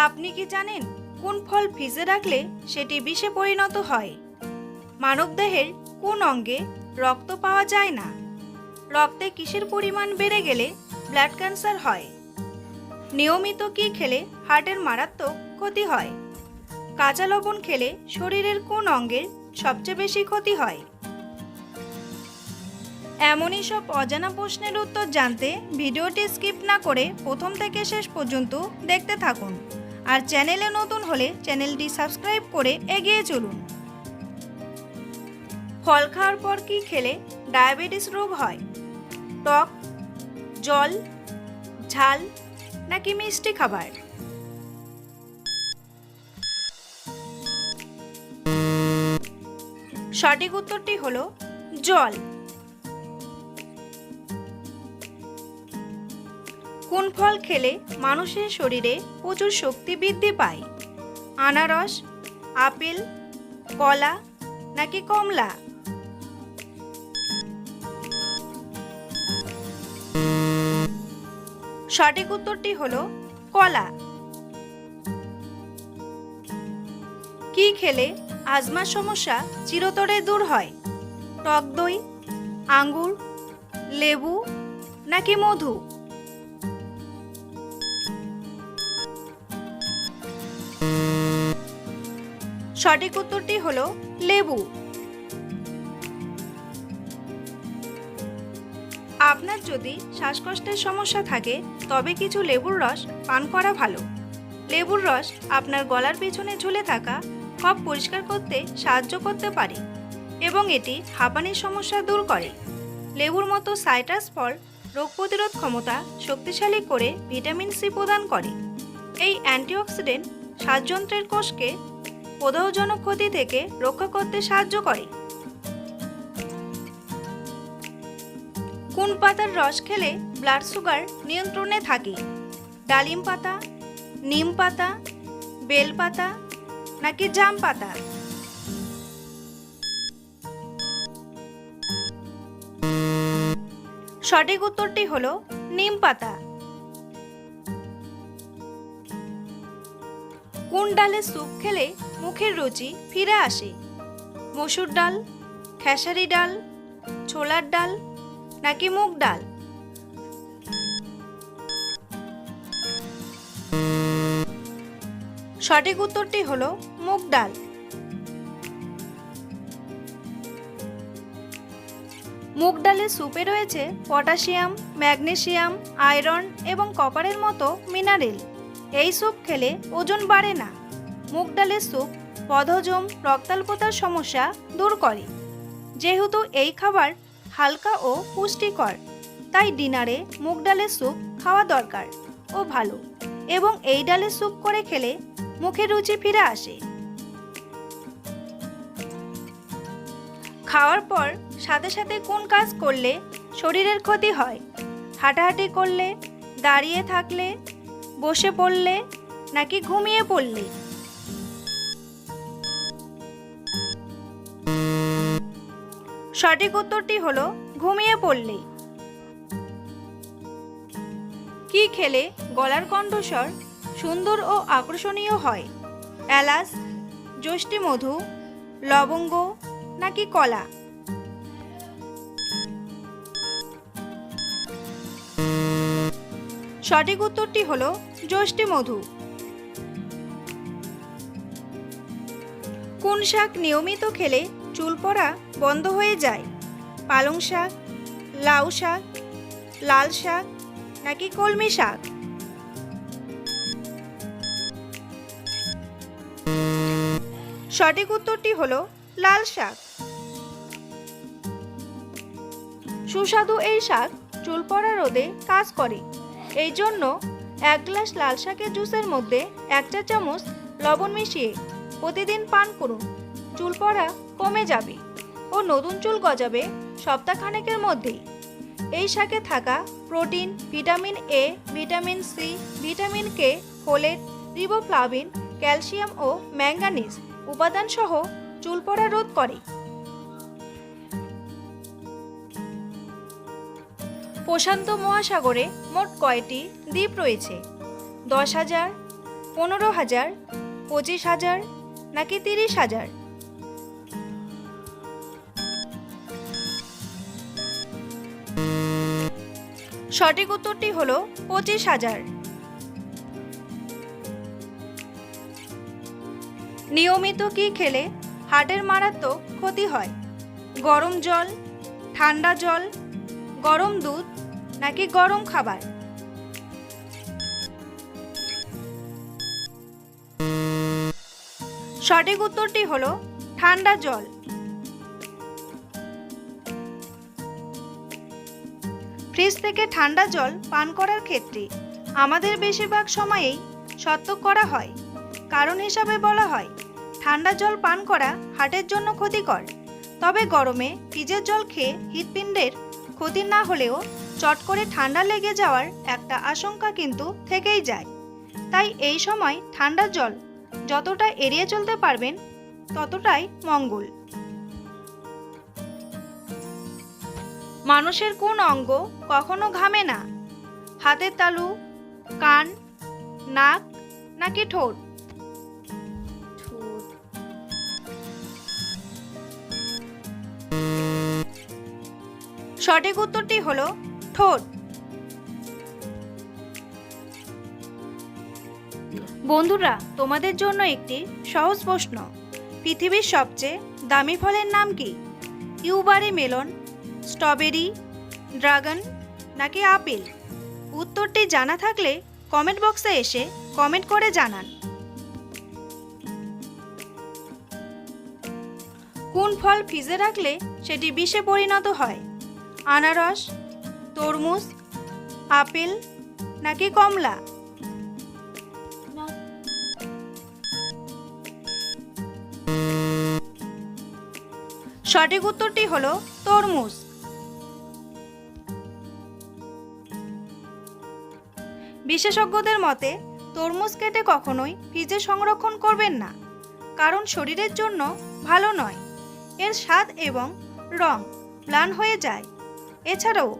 আপনি কি জানেন কোন ফল ফ্রিজে রাখলে সেটি বিষে পরিণত হয়? মানবদেহের কোন অঙ্গে রক্ত পাওয়া যায় না? রক্তে কিসের পরিমাণ বেড়ে গেলে ব্লাড ক্যান্সার হয়? নিয়মিত কি খেলে হার্টের মারাত্মক ক্ষতি হয়? কাঁচা লবণ খেলে শরীরের কোন অঙ্গের সবচেয়ে বেশি ক্ষতি হয়? এমনই সব অজানা প্রশ্নের উত্তর জানতে ভিডিওটি স্কিপ না করে প্রথম থেকে শেষ পর্যন্ত দেখতে থাকুন। আর চ্যানেলে নতুন হলে চ্যানেলটি সাবস্ক্রাইব করে এগিয়ে চলুন। ফল খাওয়ার পর কি খেলে ডায়াবেটিস রোগ হয়? টক, জল, ঝাল নাকি মিষ্টি খাবার? সঠিক উত্তরটি হলো জল। কোন ফল খেলে মানুষের শরীরে প্রচুর শক্তি বৃদ্ধি পায়? আনারস, আপেল, কলা নাকি কমলা? সঠিক উত্তরটি হলো কলা। কি খেলে আজমার সমস্যা চিরতরে দূর হয়? টক দই, আঙ্গুর, লেবু নাকি মধু? সঠিক উত্তরটি হলো লেবু। আপনার যদি শ্বাসকষ্টের সমস্যা থাকে তবে কিছু লেবুর রস পান করা ভালো। লেবুর রস আপনার গলার পেছনে ঝুলে থাকা কফ পরিষ্কার করতে সাহায্য করতে পারে এবং এটি হাঁপানির সমস্যা দূর করে। লেবুর মতো সাইট্রাস ফল রোগ প্রতিরোধ ক্ষমতা শক্তিশালী করে ভিটামিন সি প্রদান করে। এই অ্যান্টিঅক্সিডেন্ট শ্বাসযন্ত্রের কোষকে প্রদাহজনক ক্ষতি থেকে রক্ষা করতে সাহায্য করে। কোন পাতার রস খেলে ব্লাড সুগার নিয়ন্ত্রণে থাকে? ডালিম পাতা, নিম পাতা, বেল পাতা নাকি জাম পাতা? সঠিক উত্তরটি হলো নিম পাতা। কোন ডালের স্যুপ খেলে মুখের রুচি ফিরে আসে? মসুর ডাল, খেসারি ডাল, ছোলার ডাল নাকি মুগ ডাল? সঠিক উত্তরটি হলো মুগ ডাল। মুগ ডালের স্যুপে রয়েছে পটাশিয়াম, ম্যাগনেসিয়াম, আয়রন এবং কপারের মতো মিনারেল। এই স্যুপ খেলে ওজন বাড়ে না। মুগ ডালের স্যুপ বদহজম, রক্তাল্পতার সমস্যা দূর করে। যেহেতু এই খাবার হালকা ও পুষ্টিকর, তাই ডিনারে মুগ ডালের স্যুপ খাওয়া দরকার ও ভালো, এবং এই ডালের স্যুপ করে খেলে মুখে রুচি ফিরে আসে। খাওয়ার পর সাথে সাথে কোন কাজ করলে শরীরের ক্ষতি হয়? হাঁটাহাঁটি করলে, দাঁড়িয়ে থাকলে, বসে পড়লে নাকি ঘুমিয়ে পড়লে? সঠিক উত্তরটি হলো ঘুমিয়ে পড়লে। কি খেলে গলার কণ্ঠস্বর সুন্দর ও আকর্ষণীয় হয়? এলাচ, যষ্টি মধু, লবঙ্গ নাকি কলা? সঠিক উত্তরটি হলো যষ্টি মধু। কোন শাক নিয়মিত খেলে চুল পড়া বন্ধ হয়ে যায়? পালং শাক, লাউ শাক, লাল শাক নাকি কলমি শাক? সঠিক উত্তরটি হলো লাল শাক। সুস্বাদু এই শাক চুল পড়া রোধে কাজ করে। এই জন্য 1 গ্লাস লাল শাকের জুসের মধ্যে 1 চা চামচ লবণ মিশিয়ে প্রতিদিন পান করুন। চুল পড়া কমে যাবে ও নতুন চুল গজাবে সপ্তাহখানেকের মধ্যেই। এই শাকে থাকা protein, vitamin A, vitamin C, vitamin K, folate, riboflavin, calcium ও ম্যাঙ্গানিজ উপাদান সহ চুল পড়া রোধ করে। প্রশান্ত মহাসাগরে মোট কয়টি দ্বীপ রয়েছে? 10,000, 15,000, 25,000 নাকি 30,000? সঠিক উত্তরটি হলো 25,000। নিয়মিত কি খেলে হার্টের মারাত্মক ক্ষতি হয়? গরম জল, ঠান্ডা জল, গরম দুধ নাকি গরম খাবার? সঠিক উত্তরটি হলো ঠান্ডা জল। ফ্রিজ থেকে ঠান্ডা জল পান করার ক্ষেত্রে আমাদের বেশিরভাগ সময়েই সতর্ক করা হয়। কারণ হিসাবে বলা হয় ঠান্ডা জল পান করা হার্টের জন্য ক্ষতিকর। তবে গরমে ফ্রিজের জল খেয়ে হৃৎপিণ্ডের ক্ষতি না হলেও চট করে ঠান্ডা লেগে যাওয়ার একটা আশঙ্কা কিন্তু থেকেই যায়। তাই এই সময় ঠান্ডা জল যতটা এড়িয়ে চলতে পারবেন ততটাই মঙ্গল। মানুষের কোন অঙ্গ কখনো ঘামে না? হাতের তালু, কান, নাক নাকি ঠোঁট? সঠিক উত্তরটি হলো ঠোঁট। বন্ধুরা, তোমাদের জন্য একটি সহজ প্রশ্ন। পৃথিবীর সবচেয়ে দামি ফলের নাম কি? ইউবারি মেলন, স্ট্রবেরি, ড্রাগন নাকি আপেল? উত্তরটি জানা থাকলে কমেন্ট বক্সে এসে কমেন্ট করে জানান। কোন ফল ফ্রিজে রাখলে সেটি বিষে পরিণত হয়? আনারস, তরমুজ, আপেল নাকি কমলা? সঠিক উত্তরটি হলো তরমুজ। বিশেষজ্ঞদের মতে তরমুজ কেটে কখনোই ফ্রিজে সংরক্ষণ করবেন না, কারণ শরীরের জন্য ভালো নয়। এর স্বাদ এবং রং ম্লান হয়ে যায়। এছাড়াও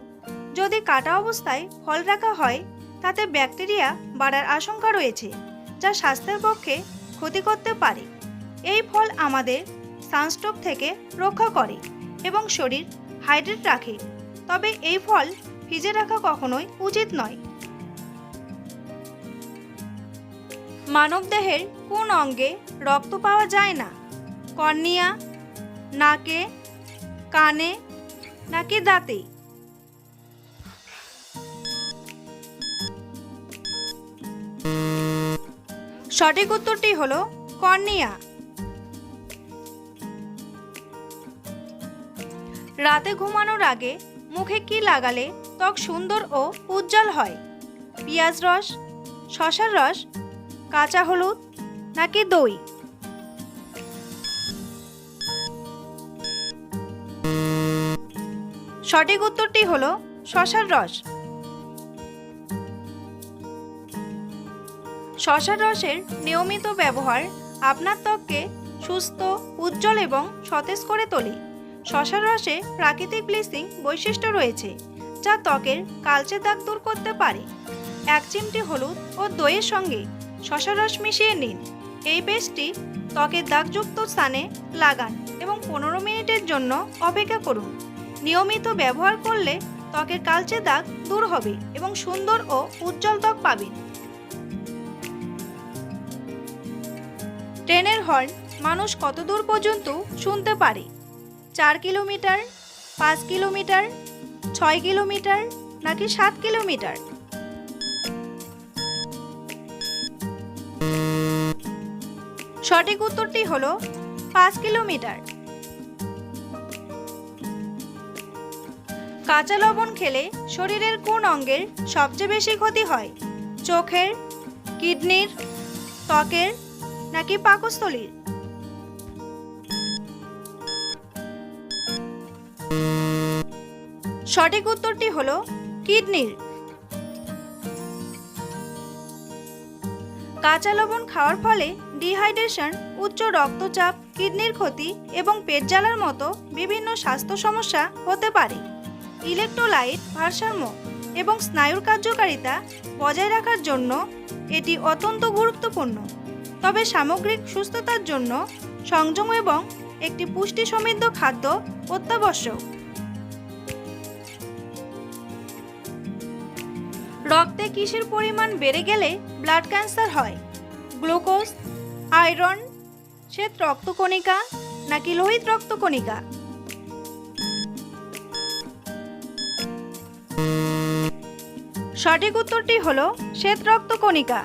যদি কাটা অবস্থায় ফল রাখা হয় তাতে ব্যাকটেরিয়া বাড়ার আশঙ্কা রয়েছে, যা স্বাস্থ্যের পক্ষে ক্ষতি করতে পারে। এই ফল আমাদের সানস্ট্রোক থেকে রক্ষা করে এবং শরীর হাইড্রেট রাখে। তবে এই ফল ফ্রিজে রাখা কখনোই উচিত নয়। মানবদেহের কোন অঙ্গে রক্ত পাওয়া যায় না? কর্নিয়া, নাকে, কানে নাকি দাঁতে? সঠিক উত্তরটি হলো কর্নিয়া। রাতে ঘুমানোর আগে মুখে কি লাগালে ত্বক সুন্দর ও উজ্জ্বল হয়? পেঁয়াজ রস, শসার রস, কাঁচা হলুদ নাকি দই? সঠিক উত্তরটি হলো শসার রস। শসার রসের নিয়মিত ব্যবহার আপনার ত্বককে সুস্থ, উজ্জ্বল এবং সতেজ করে তোলে। শসার রসে প্রাকৃতিক ব্লিচিং বৈশিষ্ট্য রয়েছে, যা ত্বকের কালচে দাগ দূর করতে পারে। 1 চিমটি হলুদ ও দইয়ের সঙ্গে শসার রস মিশিয়ে নিন। এই পেস্টটি ত্বকের দাগযুক্ত স্থানে লাগান এবং 15 মিনিটের জন্য অপেক্ষা করুন। নিয়মিত ব্যবহার করলে ত্বকের কালচে দাগ দূর হবে এবং সুন্দর ও উজ্জ্বল ত্বক পাবেন। ট্রেনের হর্ন মানুষ কত দূর পর্যন্ত শুনতে পারে? 4 কিলোমিটার, 5 কিলোমিটার, 6 কিলোমিটার নাকি 7 কিলোমিটার? সঠিক উত্তরটি হলো 5 কিলোমিটার। কাঁচা লবণ খেলে শরীরের কোন অঙ্গের সবচেয়ে বেশি ক্ষতি হয়? চোখের, কিডনির, ত্বকের নাকি পাকস্থলীর? সঠিক উত্তরটি হলো কিডনির। কাঁচা লবণ খাওয়ার ফলে ডিহাইড্রেশন, উচ্চ রক্তচাপ, কিডনির ক্ষতি এবং পেট জ্বালার মতো বিভিন্ন স্বাস্থ্য সমস্যা হতে পারে। ইলেকট্রোলাইট ভারসাম্য এবং স্নায়ুর কার্যকারিতা বজায় রাখার জন্য এটি অত্যন্ত গুরুত্বপূর্ণ। তবে সামগ্রিক সুস্থতার জন্য সংযম এবং একটি পুষ্টি সমৃদ্ধ খাদ্য অত্যাবশ্যক। রক্তে কিসের পরিমাণ বেড়ে গেলে ব্লাড ক্যান্সার হয়? গ্লুকোজ, আয়রন, শ্বেত রক্তকণিকা নাকি লোহিত রক্তকণিকা? সঠিক উত্তরটি হলো শ্বেত রক্তকণিকা।